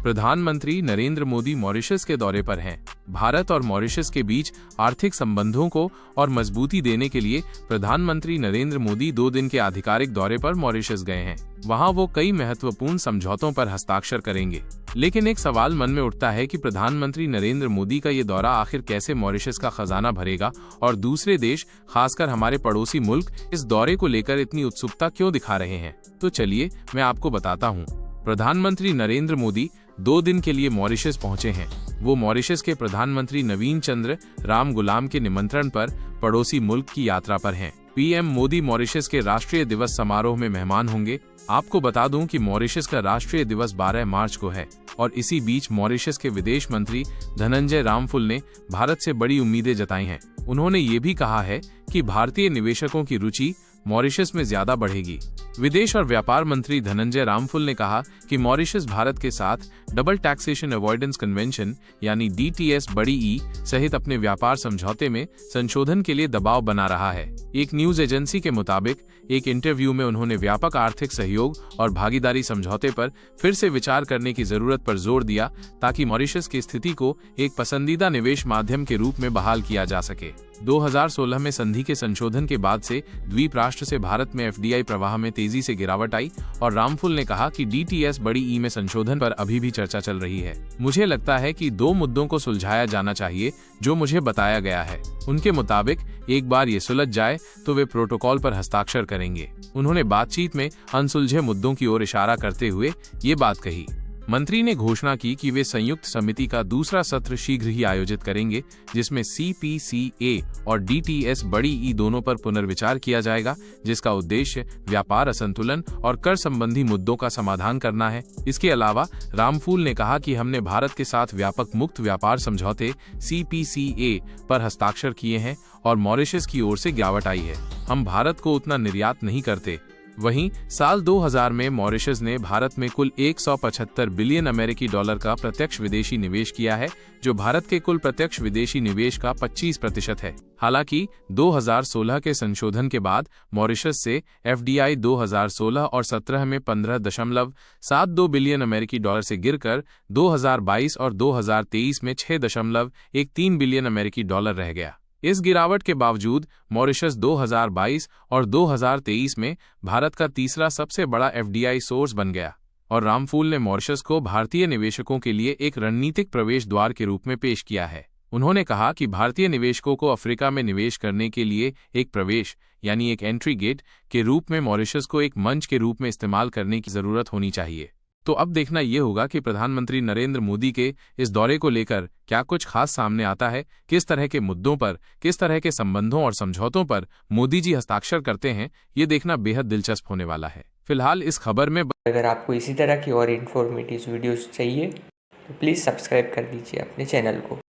प्रधानमंत्री नरेंद्र मोदी मॉरिशस के दौरे पर हैं। भारत और मॉरिशस के बीच आर्थिक संबंधों को और मजबूती देने के लिए प्रधानमंत्री नरेंद्र मोदी 2 दिन के आधिकारिक दौरे पर मॉरिशस गए हैं। वहां वो कई महत्वपूर्ण समझौतों पर हस्ताक्षर करेंगे। लेकिन एक सवाल मन में उठता है कि प्रधानमंत्री नरेंद्र मोदी का ये दौरा आखिर कैसे मॉरिशस का खजाना भरेगा और दूसरे देश, खासकर हमारे पड़ोसी मुल्क, इस दौरे को लेकर इतनी उत्सुकता क्यों दिखा रहे हैं। तो चलिए मैं आपको बताता हूँ। प्रधानमंत्री नरेंद्र मोदी 2 दिन के लिए मॉरिशस पहुंचे हैं। वो मॉरिशस के प्रधानमंत्री नवीन चंद्र राम गुलाम के निमंत्रण पर पड़ोसी मुल्क की यात्रा पर हैं। पीएम मोदी मॉरिशस के राष्ट्रीय दिवस समारोह में मेहमान होंगे। आपको बता दूं कि मॉरिशस का राष्ट्रीय दिवस 12 मार्च को है और इसी बीच मॉरिशस के विदेश मंत्री धनंजय रामफुल ने भारत से बड़ी उम्मीदें जताई हैं। उन्होंने ये भी कहा है कि भारतीय निवेशकों की रुचि मॉरिशस में ज्यादा बढ़ेगी। विदेश और व्यापार मंत्री धनंजय रामफुल ने कहा कि मॉरिशस भारत के साथ डबल टैक्सेशन अवॉइडेंस कन्वेंशन यानी DTS बड़ी ई सहित अपने व्यापार समझौते में संशोधन के लिए दबाव बना रहा है। एक न्यूज एजेंसी के मुताबिक एक इंटरव्यू में उन्होंने व्यापक आर्थिक सहयोग और भागीदारी समझौते पर फिर से विचार करने की जरूरत पर जोर दिया ताकि मॉरिशस की स्थिति को एक पसंदीदा निवेश माध्यम के रूप में बहाल किया जा सके। 2016 में संधि के संशोधन के बाद से द्वीप राष्ट्र से भारत में FDI प्रवाह में तेजी से गिरावट आई और रामफुल ने कहा कि DTS बड़ी ई में संशोधन पर अभी भी चर्चा चल रही है। मुझे लगता है कि 2 मुद्दों को सुलझाया जाना चाहिए जो मुझे बताया गया है। उनके मुताबिक एक बार ये सुलझ जाए तो वे प्रोटोकॉल पर हस्ताक्षर करेंगे। उन्होंने बातचीत में अनसुलझे मुद्दों की ओर इशारा करते हुए ये बात कही। मंत्री ने घोषणा की कि वे संयुक्त समिति का दूसरा सत्र शीघ्र ही आयोजित करेंगे जिसमें CPCA और DTS बड़ी ई दोनों पर पुनर्विचार किया जाएगा, जिसका उद्देश्य व्यापार असंतुलन और कर संबंधी मुद्दों का समाधान करना है। इसके अलावा रामफूल ने कहा कि हमने भारत के साथ व्यापक मुक्त व्यापार समझौते CPCA पर हस्ताक्षर किए हैं और मॉरिशस की ओर से गिरावट आई है। हम भारत को उतना निर्यात नहीं करते। वहीं साल 2000 में मॉरिशस ने भारत में कुल 175 बिलियन अमेरिकी डॉलर का प्रत्यक्ष विदेशी निवेश किया है, जो भारत के कुल प्रत्यक्ष विदेशी निवेश का 25% है। हालांकि 2016 के संशोधन के बाद मॉरिशस से FDI 2016 और 17 में 15.72 बिलियन अमेरिकी डॉलर से गिरकर 2022 और 2023 में 6.13 बिलियन अमेरिकी डॉलर रह गया। इस गिरावट के बावजूद मॉरिशस 2022 और 2023 में भारत का तीसरा सबसे बड़ा FDI सोर्स बन गया और रामफूल ने मॉरिशस को भारतीय निवेशकों के लिए एक रणनीतिक प्रवेश द्वार के रूप में पेश किया है। उन्होंने कहा कि भारतीय निवेशकों को अफ्रीका में निवेश करने के लिए एक प्रवेश यानी एक एंट्री गेट के रूप में मॉरिशस को एक मंच के रूप में इस्तेमाल करने की जरूरत होनी चाहिए। तो अब देखना ये होगा कि प्रधानमंत्री नरेंद्र मोदी के इस दौरे को लेकर क्या कुछ खास सामने आता है, किस तरह के मुद्दों पर, किस तरह के संबंधों और समझौतों पर मोदी जी हस्ताक्षर करते हैं, ये देखना बेहद दिलचस्प होने वाला है। फिलहाल इस खबर में अगर आपको इसी तरह की और इन्फॉर्मेटिव वीडियोस चाहिए तो प्लीज़ सब्सक्राइब कर दीजिए अपने चैनल को।